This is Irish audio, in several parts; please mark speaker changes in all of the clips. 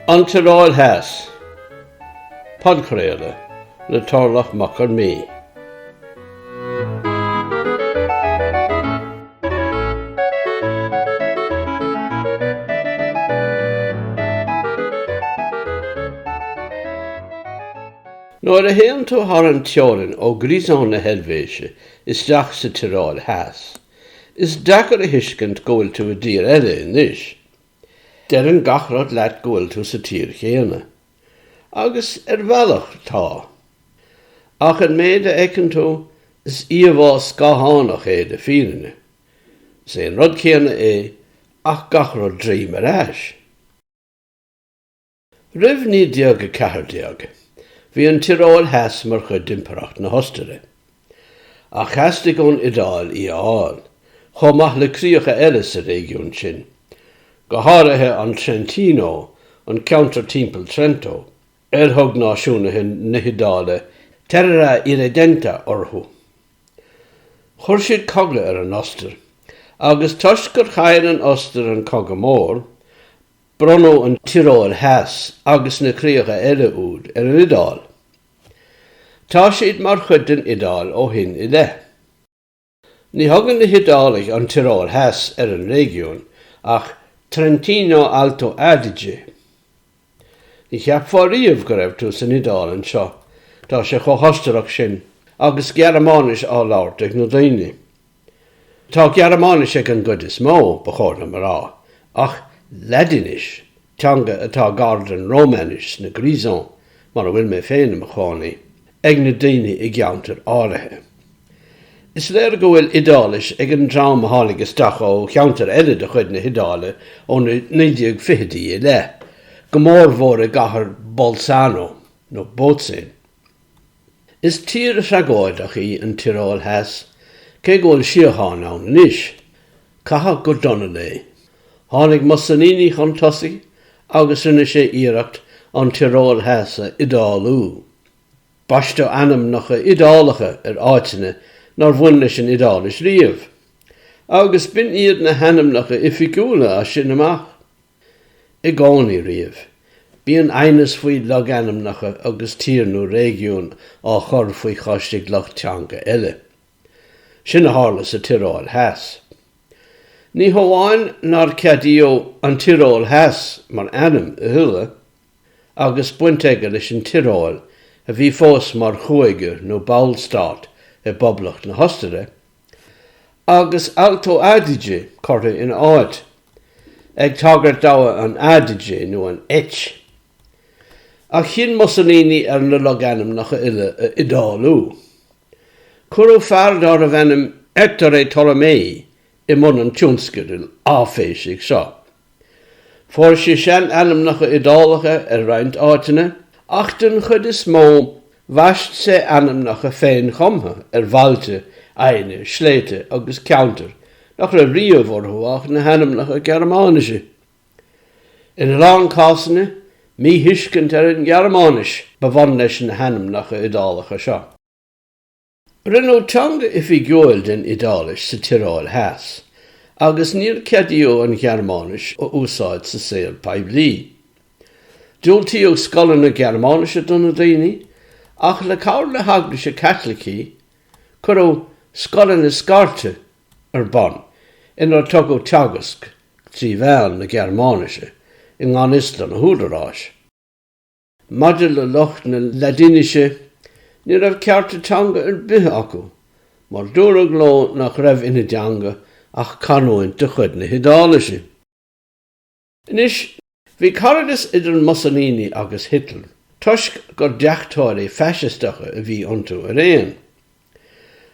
Speaker 1: An Tioróil Theas, podchraoladh le Torlach Mac Con Midhe. Nuair a héann tú thar an teorann ó gríosán na heilvéise isteach sa Tioróil Theas, is deacair a thuiscint go bhfuil tú idir eile anois. Der an gachrad leat go bhfuil tú sa tír chéanna, agus bhealach tá. Ach an méid a eicinn tú is íomhás scáthánach é de fírinne. Sé an rud chéanna é ach gachrad trí mar ais. Ribh ní deaga cethir deaga. Bhí an Tioróil Theas mar chud dimpeacht na Ostair. Ach cheastig ón Iodáil Iodáil, chomach le críocha eile sa régiún sin. Go háirithe an Trentino, an counter timpeall Trento, thug náisiúnathe na Iodáile, teire irredenta orthú. Chuir siad cogla ar an Ostair, agus toisc gur chaill an Ostair an cogamór, bronnó an Tioróil Theas agus na críocha eile úd ar an Iodáil. Tá siad mar chud den Iodáil ó hin I le. Ní thugann na Iodálaigh an Tioróil Theas ar an régiún, ach Trentino Alto Adige. Ní cheap fáríomh go raibh tú san Iodáil an seo, tá sé chomhthostarach sin, agus Gearmánis á labhart ag nó daoine. Tá Gearmánis ag an gcuid is mó ba chóirna marrá, ach Ladinis, teanga atá gardan Rómánis na gríosán, mar a bhfuil mé féin am chánaí, ag na daoine I gceantar áirithe. Is léir go bhfuil Iodáilis ag an drám tháinig isteach ó cheantar eile de chuid na Iodáile ó na 1950 le, go mór mhór a gcathair Bolzano nó Bótsain. Is tír a freagóideach í an Tioróil Theas, cé go bhfuil siocháin ann anois, catha go donna le. Tháinig Mussolini chun tosaigh, agus rinne sé iarracht an Tioróil Theas a Iodáilú. Baiste anam nach a Iodálacha ar áiteanna nar bhain leis an Iodáilis riamh, agus bin iad na hanamnacha I ficúla a sin amach. I gánaí riamh, bíonn ainas faoi lag anamnacha agus tíornú régiún á chur faoi chostig lach teanga eile. Sin a hála sa Tioróil Theas. Ní hamháin nar ceadío an Tioróil Theas mar anam a thuile, agus buinteige leis an Tioróil a bhí fós mar chuaige nó ballstát I boblacht na Ostair, agus Alto Adige cortha in áit, ag tagart dawa an Adige nó an Etch. Ach chin Mussolini ar na loganam nach a ille a Iodáilú. Curú fardar a bhenim Ettore Tolomei I mun an tiúnscadil áféisig seo. For si sean anam nach a Iodálacha ar roiint áitina, ach den chud is mó Vast sé anam nach a féin chomha bhailte, aine, sléite agus ceantar, nach a riamh orthúach na hanam nach a Gearmáise. In rán cásanna, mí hiiscint ar an Gearmáis ba bhain leis na hanam nach a Iodálacha seo. Rinneó teanga I bhí den Iodáilis sa Tioróil Theas, agus níor ceadío an Gearmáis ó úsáid sa saoil poiblí. Dúiltíodh scolann na Gearmáise donna daoine, ach le cabhair le hagla sé Catholicí, curó scolann na scáirte ar bon, inar tugó teagasc trí bheal na Gearmáise, I ngán Isla na húdaráis. Maidir le locht na Ladinise, ní raibh cearta teanga ar bithe acu, mar dúrag ló nach raibh ina deanga ach canóint de chuid na Iodáilise. Inis, bhí caradas idir Mussolini agus Hitler, tuisc gur deachtáirí feisisteacha a bhí iontu ar éan.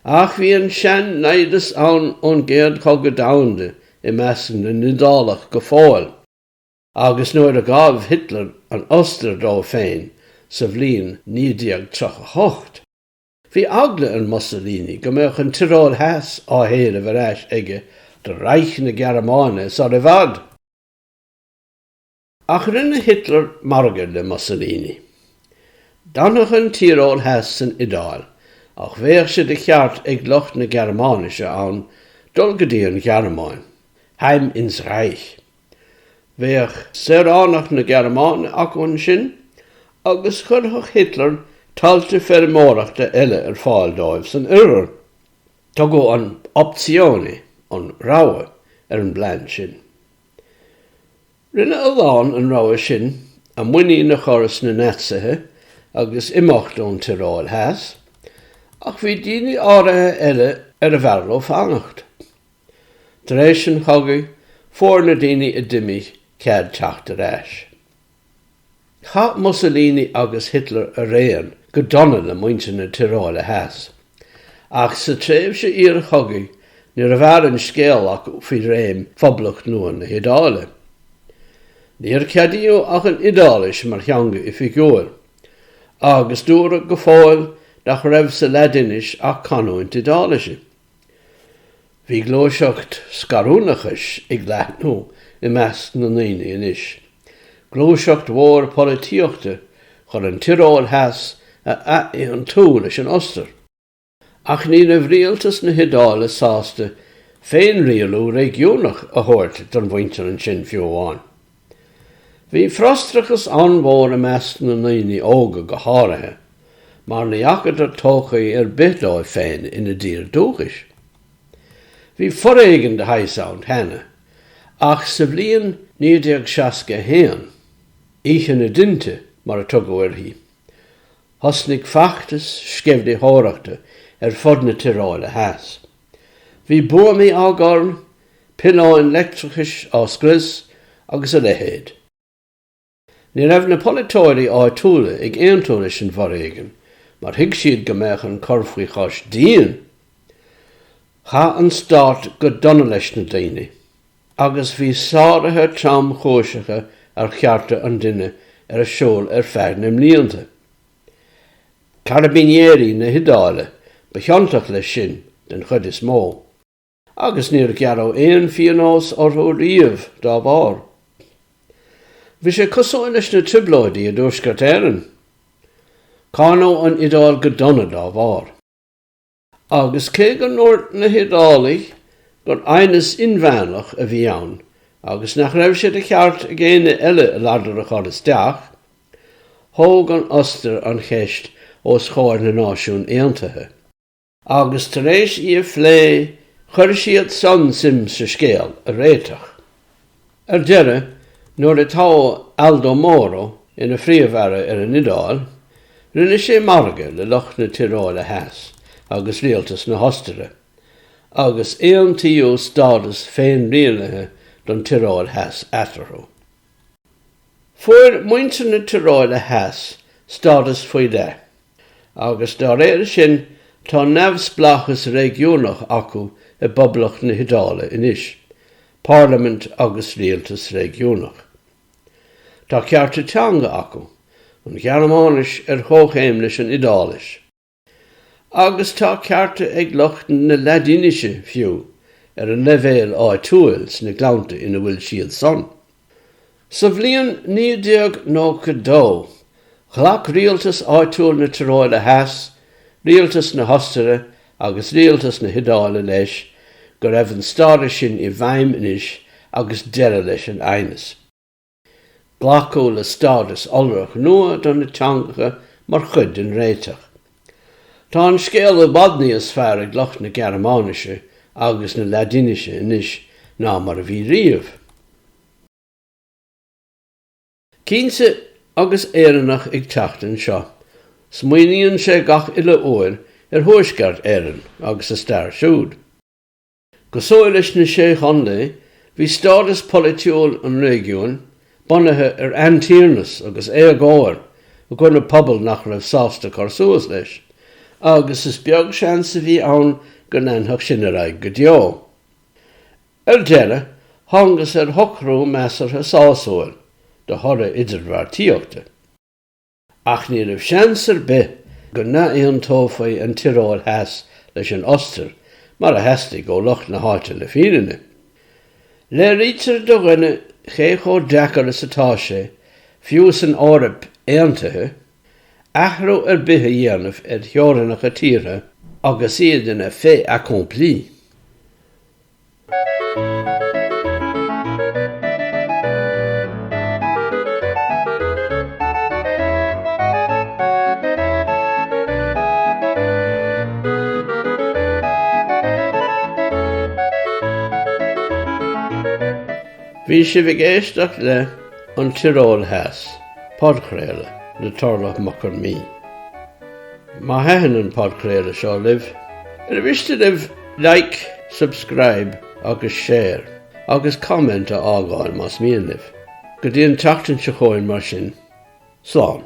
Speaker 1: Ach bhí an sean naidas ann ón géad cogadh damhanda I measc na Iodáilach go fáil, agus nuair a gabh Hitler an Ostair dó féin sa bhliain 1938. Bhí agla an Mussolini go mbeadh an Tioróil Theas á théanamh ar ais aige de Reich na Gearmáine sa bhad. Ach rinne Hitler margad le Mussolini. Dannach an Tioróil Theas san Iodáil, ach bhéach sé de cheart ag lucht na Germáise an dul go dtí an Germáin, heim ins Reich. Bhéach seránach na Germáin acún sin, agus churthach Hitler talte fermórachta eile fáil dóibh san Uireann. Tá go an optióni, an ráha an bland sin. Rinne aláin an ráha sin, a muine na choras na netsaithe, agus imeacht ón Tioróil Theas, ach bhí daoine áirithe eile a bharló fannacht. Tar éis an chogaigh, fór na daoine a dimigh cead teacht aráis. Cha Mussolini agus Hitler a réan go donna le muinte na Tioróil Theas, ach sa tréimh sé ar chogaigh nuair a bhar an scéal ach faoi réim phoblach nuan na Iodáile. Níor ceadaíodh ach an Iodáilis mar theanga I figiúil, agus dúra go fáil nach raibh sa ledinis ach canúint Iodáilise. Bhí glóiseacht scarúnachais ag leathnú I measc na naoine inis. Glóiseacht mhór polítíochta chur an Tioróil Theas a an tú leis an Ostair. Ach ní na bhríaltas na Iodáile sásta féin rialú réigiúnach a thuirt don bhaintear an sin fiúháin. Bhí frostrachas anmhór a measc na naoine óga go háirithe, mar na dheachadar tóchaí bithdáid féin ina dtír dúchais. Bhí foréigean de haisáin hena, ach sa bhliain 1961, íche na dinte mar a tugad hí. Thosnig feachtas scefde hóireachta fud na Tioróil Theas. Bhí buamaí ágarn, pináin leictrachais oscris agus a lehéad. Ní raibh na polaitóirí áitiúla ag aontóir leis an bhoréigean, mar thuig siad go mbeadh an corfaí chais díon. Cha an stát go donna leis na daoine, agus bhí sáirithe tram chóiseacha ar chearta an duine a seol fearr na mblianta. Carabinieri na Iodáile ba cheantach le sin den chud is mó, agus níor gearradh éon fianós orthú riamh dá bhár. Bhí sé cosúil leis na trioblóidí a dúsgart éireann. Cáinó an Iodáil go donna dá bhár. Agus cé go nóir na Iodálaigh gur aithnes inmheánach a bhí ann, agus nach raibh sé de cheart a géine eile a ladar a choras deach, thóg an Ostair an cheist os chóir na náisiún Aontaithe. Agus tar éis phlé chuir siad son sim sa scéal a réiteach. Ar deire, nuair atá Aldo Moro ina phríomhhara ar an Iodáil, rinne sé marga le lucht na Tioróil Theas agus rialtas na Ostaire, agus éontaíú stádas féin rialathe don Tioróil Theas atarthú. Fuair muinte na Tioróil Theas stádas faoi de, agus dá réir sin tá neamhsplachas réigiúnach acu I boblach na Iodáile inis, Parliament agus rialtas réigiúnach. Tá cearta teanga acu, an Germánis Coiscéim leis an Iodáilis. Agus tá cearta ag lucht na ladinise fiú an leibhéal áitiúil sna glanta ina bhfuil siad son. Sa bhliain 1992, chlach rialtas áitiúil na Tioróil Theas, rialtas na Ostaire agus rialtas na Iodáile leis, go raibh an stáda sin I bhaim inis agus deire leis an aithnes. Glacú le stádas olrach nua don na teanga mar chud an réiteach. Tá an scéal a badnaíos fearr ag lucht na Germáise agus na ladinise inis ná mar a bhí riamh. Cínsa agus éireannach ag teachtain seo, smaoiníonn sé gach ile uair thuaisceart éireann agus a Stair siúd. Go sóil leis na sé chunla, bhí stádas polaitíoil an réigiún, bunaithe antíornas agus gáir a gcuir na pobl nach raibh sásta córsúas leis, agus is beag sean sa bhí ann go nánthach sin a raibh go deo. Ar deire, tháinig ar thochrú measartha sásúil de thora idirmhairtíochta. Ach ní raibh seans ar bith go na éon tófaí an Tioróil Theas leis an Ostair mar a heasta go lucht na háite le fírinne. Le rítar do rinne chécho dechar is atá sé, fiús an árap éantathe, ahrú bithe dhéanamh teoranach a tíre, agus iad in a fait accompli. Bhí si bh éisteach le an Tioróil Theas, podchraoladh na Torlach Mac Con Midhe. Má heithin an podchraoladh seo libh. Bhiste libh like, subscribe agus share agus comment a ágáil más mian libh. Go dtíon teachtain se chóin mar sin. Slán.